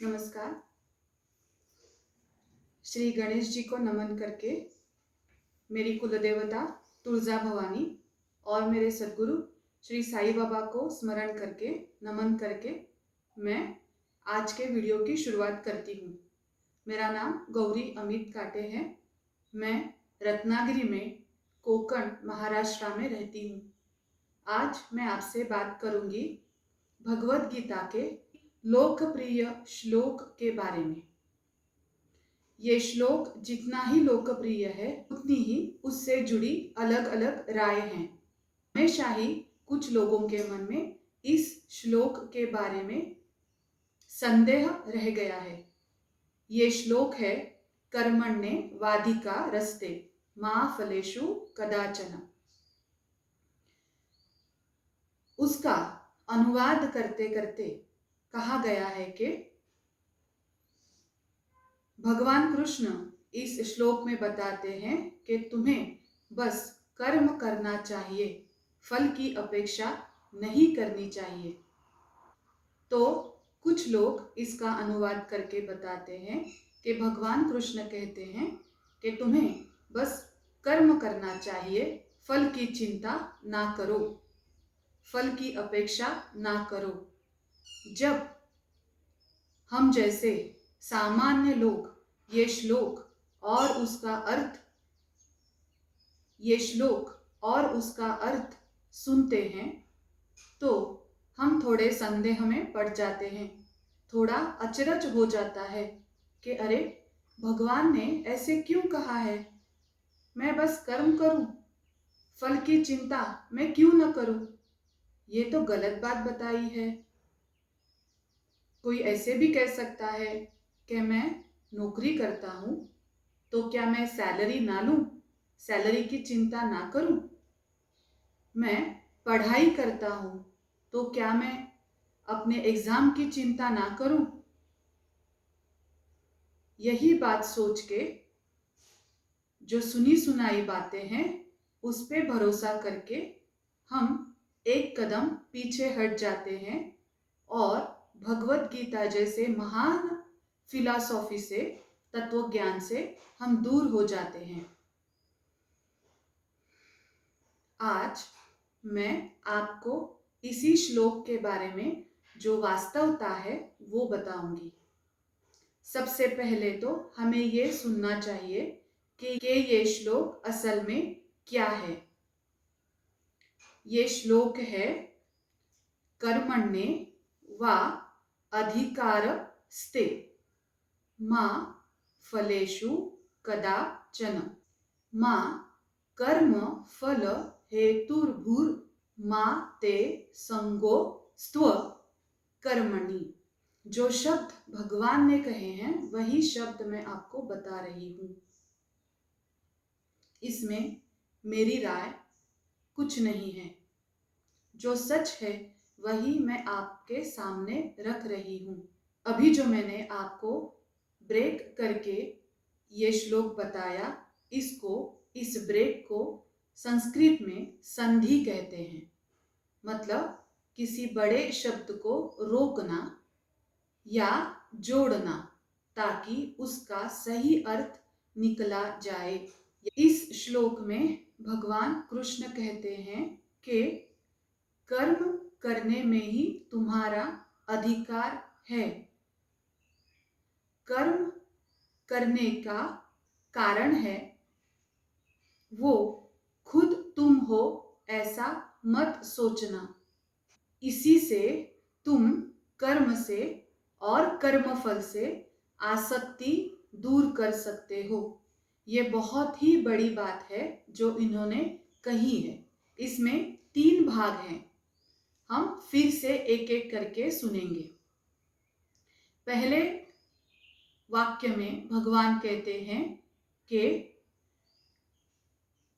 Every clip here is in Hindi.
नमस्कार। श्री गणेश जी को नमन करके, मेरी कुलदेवता तुलजा भवानी और मेरे सद्गुरु श्री साईं बाबा को स्मरण करके, नमन करके मैं आज के वीडियो की शुरुआत करती हूँ। मेरा नाम गौरी अमित काटे है। मैं रत्नागिरी में, कोकण महाराष्ट्र में रहती हूँ। आज मैं आपसे बात करूँगी भगवद गीता के लोकप्रिय श्लोक के बारे में। ये श्लोक जितना ही लोकप्रिय है, उतनी ही उससे जुड़ी अलग अलग राय हैं। हमेशा ही कुछ लोगों के मन में इस श्लोक के बारे में संदेह रह गया है। ये श्लोक है कर्मण्येवाधिकार रस्ते मा फलेषु कदाचन। उसका अनुवाद करते करते कहा गया है कि भगवान कृष्ण इस श्लोक में बताते हैं कि तुम्हें बस कर्म करना चाहिए, फल की अपेक्षा नहीं करनी चाहिए। तो कुछ लोग इसका अनुवाद करके बताते हैं कि भगवान कृष्ण कहते हैं कि तुम्हें बस कर्म करना चाहिए, फल की चिंता ना करो, फल की अपेक्षा ना करो। जब हम जैसे सामान्य लोग ये श्लोक और उसका अर्थ सुनते हैं तो हम थोड़े संदेह में पड़ जाते हैं। थोड़ा अचरज हो जाता है कि अरे, भगवान ने ऐसे क्यों कहा है? मैं बस कर्म करूं, फल की चिंता मैं क्यों न करूं? ये तो गलत बात बताई है। कोई ऐसे भी कह सकता है कि मैं नौकरी करता हूँ तो क्या मैं सैलरी ना लूँ, सैलरी की चिंता ना करूँ? मैं पढ़ाई करता हूँ तो क्या मैं अपने एग्जाम की चिंता ना करूँ? यही बात सोच के जो सुनी सुनाई बातें हैं उस पे भरोसा करके हम एक कदम पीछे हट जाते हैं और भगवद गीता जैसे महान फिलॉसफी से, तत्व ज्ञान से हम दूर हो जाते हैं। आज मैं आपको इसी श्लोक के बारे में जो वास्तवता है वो बताऊंगी। सबसे पहले तो हमें ये सुनना चाहिए कि ये श्लोक असल में क्या है। ये श्लोक है कर्मण्ये वा अधिकारस्ते मा फलेषु कदाचन। मा कर्म फल हेतुर्भुर मा ते संगोस्त्व कर्मणि। जो शब्द भगवान ने कहे हैं वही शब्द मैं आपको बता रही हूँ। इसमें मेरी राय कुछ नहीं है। जो सच है वही मैं आपके सामने रख रही हूँ। अभी जो मैंने आपको ब्रेक करके ये श्लोक बताया, इस ब्रेक को संस्कृत में संधि कहते हैं। मतलब किसी बड़े शब्द को रोकना या जोड़ना ताकि उसका सही अर्थ निकला जाए। इस श्लोक में भगवान कृष्ण कहते हैं कि कर्म करने में ही तुम्हारा अधिकार है। कर्म करने का कारण है वो खुद तुम हो ऐसा मत सोचना। इसी से तुम कर्म से और कर्मफल से आसक्ति दूर कर सकते हो। ये बहुत ही बड़ी बात है जो इन्होंने कही है। इसमें 3 भाग हैं। हम फिर से एक एक करके सुनेंगे। पहले वाक्य में भगवान कहते हैं कि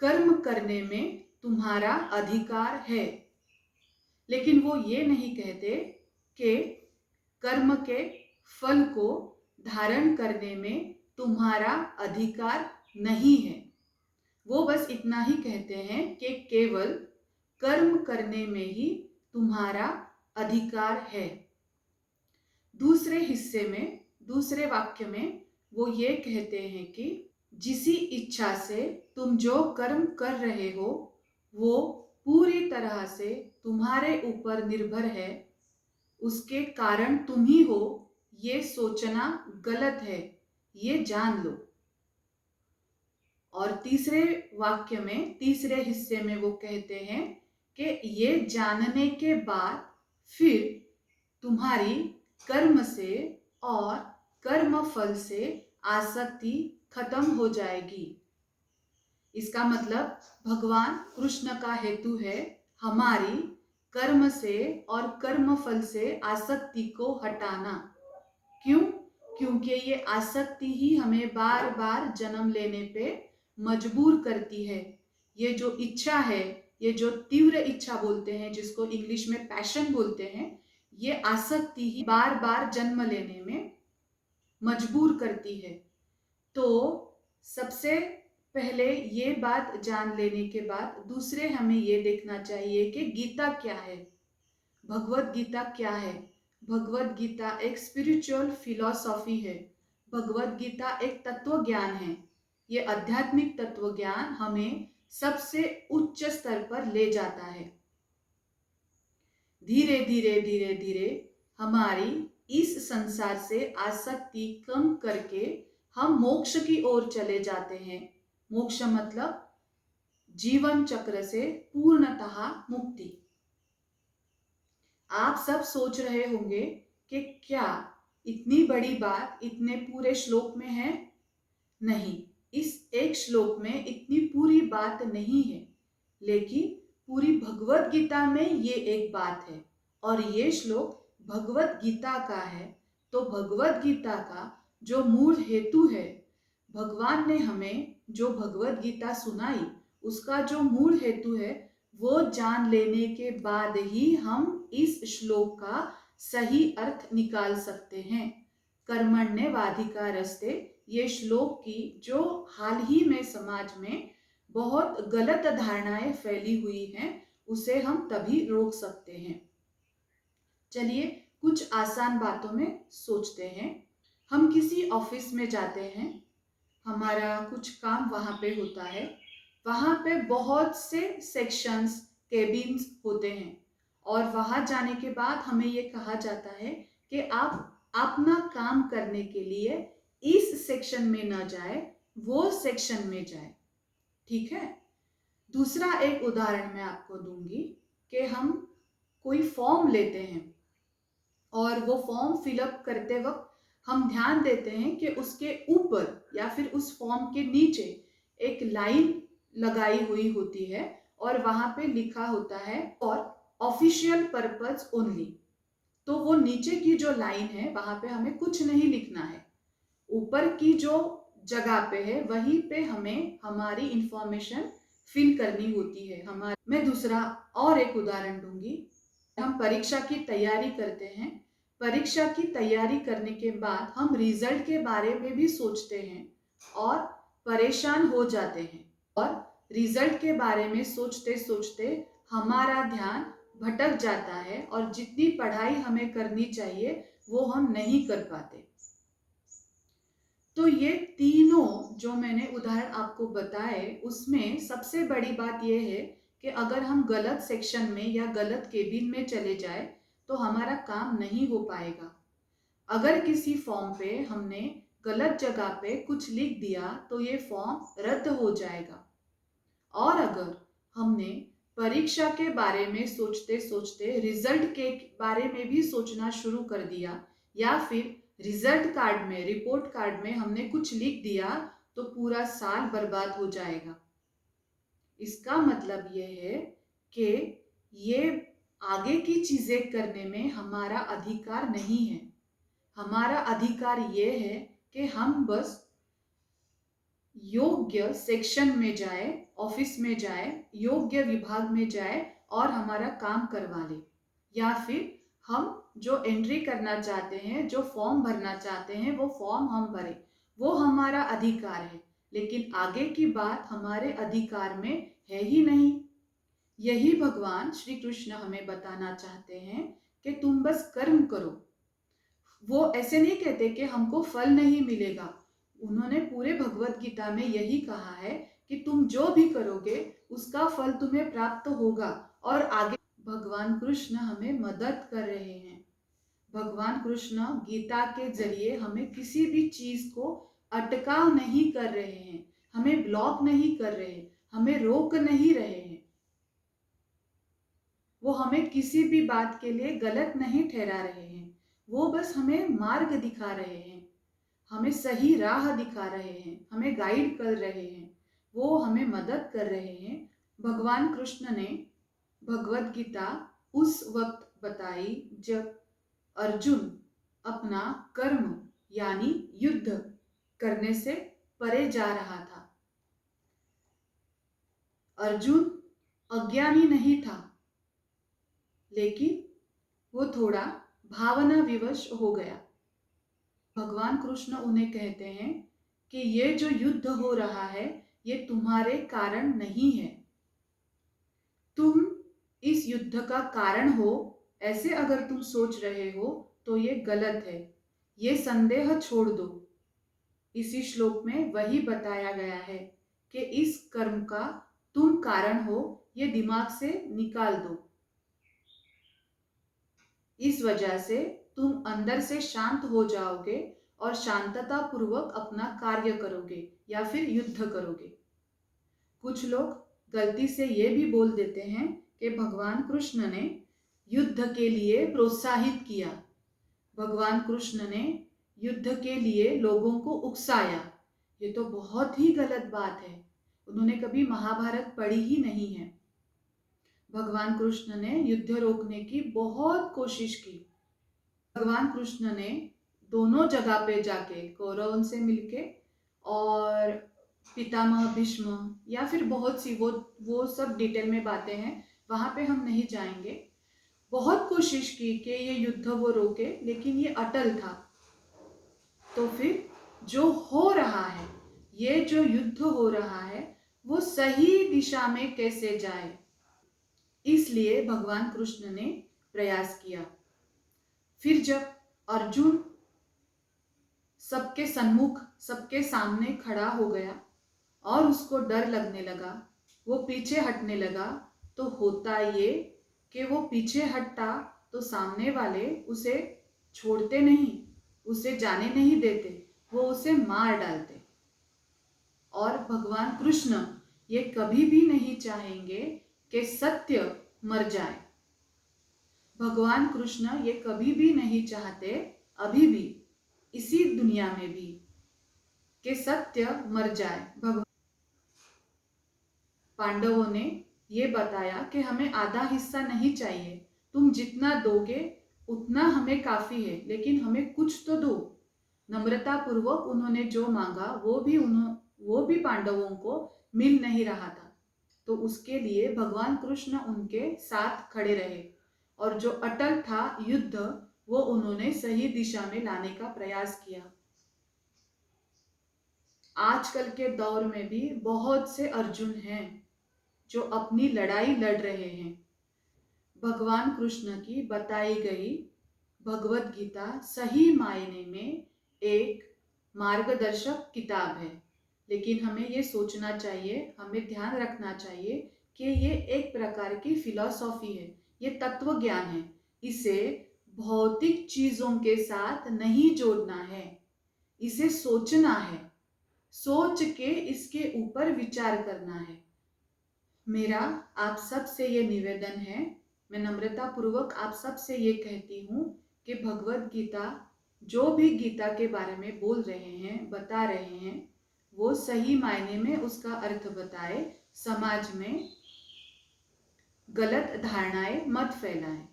कर्म करने में तुम्हारा अधिकार है, लेकिन वो ये नहीं कहते कि कर्म के फल को धारण करने में तुम्हारा अधिकार नहीं है। वो बस इतना ही कहते हैं कि केवल कर्म करने में ही तुम्हारा अधिकार है। दूसरे हिस्से में, दूसरे वाक्य में वो ये कहते हैं कि जिसी इच्छा से तुम जो कर्म कर रहे हो वो पूरी तरह से तुम्हारे ऊपर निर्भर है, उसके कारण तुम ही हो, ये सोचना गलत है, ये जान लो। और तीसरे वाक्य में, तीसरे हिस्से में वो कहते हैं कि ये जानने के बाद फिर तुम्हारी कर्म से और कर्म फल से आसक्ति खत्म हो जाएगी। इसका मतलब भगवान कृष्ण का हेतु है हमारी कर्म से और कर्म फल से आसक्ति को हटाना। क्यों? क्योंकि ये आसक्ति ही हमें बार बार जन्म लेने पे मजबूर करती है। ये जो इच्छा है, ये जो तीव्र इच्छा बोलते हैं, जिसको इंग्लिश में पैशन बोलते हैं, ये आसक्ति ही बार बार जन्म लेने में मजबूर करती है। तो सबसे पहले ये बात जान लेने के बाद दूसरे हमें ये देखना चाहिए कि गीता क्या है, भगवत गीता क्या है। भगवत गीता एक स्पिरिचुअल फिलॉसफी है। भगवत गीता एक तत्व ज्ञान है। ये आध्यात्मिक तत्व ज्ञान हमें सबसे उच्च स्तर पर ले जाता है। धीरे धीरे धीरे धीरे हमारी इस संसार से आसक्ति कम करके हम मोक्ष की ओर चले जाते हैं। मोक्ष मतलब जीवन चक्र से पूर्णतः मुक्ति। आप सब सोच रहे होंगे कि क्या इतनी बड़ी बात इतने पूरे श्लोक में है? नहीं, इस एक श्लोक में इतनी पूरी बात नहीं है, लेकिन पूरी भगवत गीता में ये एक बात है और ये श्लोक भगवत गीता का है। तो भगवत गीता का जो मूल हेतु है, भगवान ने हमें जो भगवत गीता सुनाई, उसका जो मूल हेतु है, वो जान लेने के बाद ही हम इस श्लोक का सही अर्थ निकाल सकते हैं। कर्मण्येवाधिकारस्ते, ये श्लोक की जो हाल ही में समाज में बहुत गलत धारणाएं फैली हुई हैं, उसे हम तभी रोक सकते हैं। चलिए कुछ आसान बातों में सोचते हैं। हम किसी ऑफिस में जाते हैं, हमारा कुछ काम वहाँ पे होता है। वहाँ पे बहुत से सेक्शंस, केबिन्स होते हैं और वहाँ जाने के बाद हमें ये कहा जाता है कि आप अपना काम करने के लिए इस सेक्शन में न जाए, वो सेक्शन में जाए। ठीक है। दूसरा एक उदाहरण मैं आपको दूंगी कि हम कोई फॉर्म लेते हैं और वो फॉर्म फिलअप करते वक्त हम ध्यान देते हैं कि उसके ऊपर या फिर उस फॉर्म के नीचे एक लाइन लगाई हुई होती है और वहां पे लिखा होता है और ऑफिशियल पर्पस ओनली। तो वो नीचे की जो लाइन है वहां पे हमें कुछ नहीं लिखना है, ऊपर की जो जगह पे है वहीं पे हमें हमारी इंफॉर्मेशन फिल करनी होती है। मैं दूसरा और एक उदाहरण दूंगी। हम परीक्षा की तैयारी करते हैं। परीक्षा की तैयारी करने के बाद हम रिजल्ट के बारे में भी सोचते हैं और परेशान हो जाते हैं, और रिजल्ट के बारे में सोचते सोचते हमारा ध्यान भटक जाता है और जितनी पढ़ाई हमें करनी चाहिए वो हम नहीं कर पाते। तो ये तीनों जो मैंने उदाहरण आपको बताए, उसमें सबसे बड़ी बात यह है कि अगर हम गलत सेक्शन में या गलत केबिन में चले जाए तो हमारा काम नहीं हो पाएगा। अगर किसी फॉर्म पे हमने गलत जगह पे कुछ लिख दिया तो ये फॉर्म रद्द हो जाएगा। और अगर हमने परीक्षा के बारे में सोचते सोचते रिजल्ट के बारे में भी सोचना शुरू कर दिया, या फिर रिजल्ट कार्ड में, रिपोर्ट कार्ड में हमने कुछ लिख दिया, तो पूरा साल बर्बाद हो जाएगा। इसका मतलब यह है कि ये आगे की चीजें करने में हमारा अधिकार नहीं है। हमारा अधिकार ये है कि हम बस योग्य सेक्शन में जाए, ऑफिस में जाए, योग्य विभाग में जाए और हमारा काम करवा ले, या फिर हम जो एंट्री करना चाहते हैं, जो फॉर्म भरना चाहते हैं, वो फॉर्म हम भरें। वो हमारा अधिकार है, लेकिन आगे की बात हमारे अधिकार में है ही नहीं। यही भगवान श्री कृष्ण हमें बताना चाहते हैं कि तुम बस कर्म करो, वो ऐसे नहीं कहते कि हमको फल नहीं मिलेगा। उन्होंने पूरे भगवत गीता में यही कहा है कि तुम जो भी करोगे उसका फल तुम्हें प्राप्त होगा। और आगे भगवान कृष्ण हमें मदद कर रहे हैं। भगवान कृष्ण गीता के जरिए हमें किसी भी चीज को अटकाव नहीं कर रहे हैं, हमें ब्लॉक नहीं कर रहे हैं, हमें रोक नहीं रहे हैं। वो हमें किसी भी बात के लिए गलत नहीं ठहरा रहे हैं। वो बस हमें मार्ग दिखा रहे हैं, हमें सही राह दिखा रहे हैं, हमें गाइड कर रहे हैं, वो हमें मदद कर रहे हैं। भगवान कृष्ण ने भगवत गीता उस वक्त बताई जब अर्जुन अपना कर्म यानी युद्ध करने से परे जा रहा था। अर्जुन अज्ञानी नहीं था, लेकिन वो थोड़ा भावना विवश हो गया। भगवान कृष्ण उन्हें कहते हैं कि ये जो युद्ध हो रहा है ये तुम्हारे कारण नहीं है, तुम इस युद्ध का कारण हो, ऐसे अगर तुम सोच रहे हो तो ये गलत है, ये संदेह छोड़ दो। इसी श्लोक में वही बताया गया है कि इस कर्म का तुम कारण हो, ये दिमाग से निकाल दो। इस वजह से तुम अंदर से शांत हो जाओगे और शांतता पूर्वक अपना कार्य करोगे या फिर युद्ध करोगे। कुछ लोग गलती से ये भी बोल देते हैं कि भगवान कृष्ण ने युद्ध के लिए प्रोत्साहित किया, भगवान कृष्ण ने युद्ध के लिए लोगों को उकसाया। ये तो बहुत ही गलत बात है। उन्होंने कभी महाभारत पढ़ी ही नहीं है। भगवान कृष्ण ने युद्ध रोकने की बहुत कोशिश की। भगवान कृष्ण ने दोनों जगह पे जाके कौरवों से मिलके और पितामह भीष्म या फिर बहुत सी वो सब डिटेल में बातें हैं, वहां पे हम नहीं जाएंगे। बहुत कोशिश की कि ये युद्ध वो रोके, लेकिन ये अटल था। तो फिर जो हो रहा है, ये जो युद्ध हो रहा है वो सही दिशा में कैसे जाए, इसलिए भगवान कृष्ण ने प्रयास किया। फिर जब अर्जुन सबके सन्मुख सबके सामने खड़ा हो गया और उसको डर लगने लगा, वो पीछे हटने लगा, तो होता ये कि वो पीछे हटता तो सामने वाले उसे छोड़ते नहीं, उसे जाने नहीं देते, वो उसे मार डालते। और भगवान कृष्ण ये कभी भी नहीं चाहेंगे कि सत्य मर जाए। भगवान कृष्ण ये कभी भी नहीं चाहते, अभी भी इसी दुनिया में भी, कि सत्य मर जाए। पांडवों ने ये बताया कि हमें आधा हिस्सा नहीं चाहिए, तुम जितना दोगे उतना हमें काफी है, लेकिन हमें कुछ तो दो। नम्रता पूर्वक उन्होंने जो मांगा वो भी पांडवों को मिल नहीं रहा था। तो उसके लिए भगवान कृष्ण उनके साथ खड़े रहे और जो अटल था युद्ध वो उन्होंने सही दिशा में लाने का प्रयास किया। आजकल के दौर में भी बहुत से अर्जुन हैं जो अपनी लड़ाई लड़ रहे हैं। भगवान कृष्ण की बताई गई भगवत गीता सही मायने में एक मार्गदर्शक किताब है, लेकिन हमें ये सोचना चाहिए, हमें ध्यान रखना चाहिए कि ये एक प्रकार की फिलॉसफी है, ये तत्व ज्ञान है। इसे भौतिक चीजों के साथ नहीं जोड़ना है, इसे सोचना है, सोच के इसके ऊपर विचार करना है। मेरा आप सब से ये निवेदन है, मैं नम्रता पूर्वक आप सब से ये कहती हूँ कि भगवत गीता जो भी गीता के बारे में बोल रहे हैं, बता रहे हैं, वो सही मायने में उसका अर्थ बताए, समाज में गलत धारणाएं मत फैलाएं।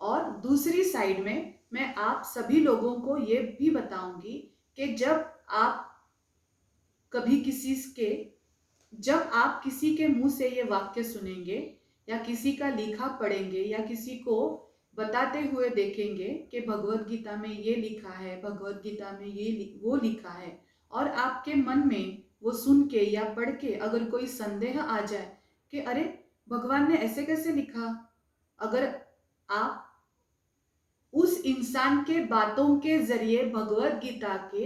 और दूसरी साइड में मैं आप सभी लोगों को ये भी बताऊंगी कि जब आप किसी के मुंह से ये वाक्य सुनेंगे या किसी का लिखा पढ़ेंगे या किसी को बताते हुए देखेंगे कि भगवत गीता में ये लिखा है, भगवत गीता में वो लिखा है, और आपके मन में वो सुन के या पढ़ के अगर कोई संदेह आ जाए कि अरे भगवान ने ऐसे कैसे लिखा, अगर आप उस इंसान के बातों के जरिए भगवत गीता के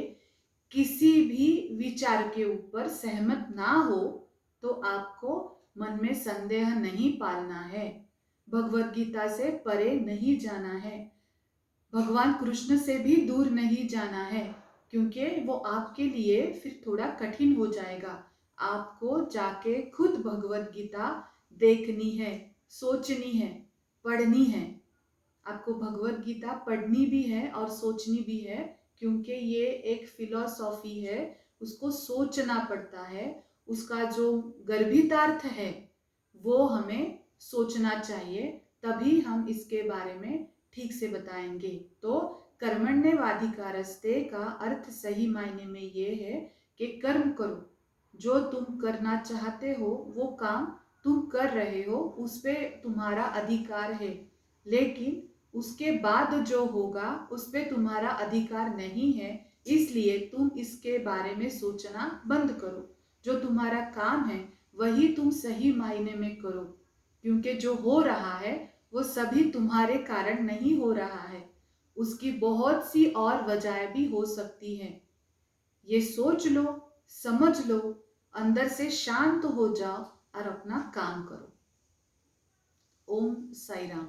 किसी भी विचार के ऊपर सहमत ना हो तो आपको मन में संदेह नहीं पालना है, भगवत गीता से परे नहीं जाना है, भगवान कृष्ण से भी दूर नहीं जाना है, क्योंकि वो आपके लिए फिर थोड़ा कठिन हो जाएगा। आपको जाके खुद भगवत गीता देखनी है, सोचनी है, पढ़नी है। आपको भगवत गीता पढ़नी भी है और सोचनी भी है, क्योंकि ये एक फिलॉसॉफी है, उसको सोचना पड़ता है, उसका जो गर्भितार्थ है वो हमें सोचना चाहिए, तभी हम इसके बारे में ठीक से बताएंगे। तो कर्मण्येवाधिकारस्ते का अर्थ सही मायने में ये है कि कर्म करो, जो तुम करना चाहते हो वो काम तुम कर रहे हो, उस पे तुम्हारा अधिकार है, लेकिन उसके बाद जो होगा उस पे तुम्हारा अधिकार नहीं है, इसलिए तुम इसके बारे में सोचना बंद करो। जो तुम्हारा काम है वही तुम सही मायने में करो, क्योंकि जो हो रहा है वो सभी तुम्हारे कारण नहीं हो रहा है, उसकी बहुत सी और वजह भी हो सकती हैं। ये सोच लो, समझ लो, अंदर से शांत हो जाओ और अपना काम करो। ओम साई राम।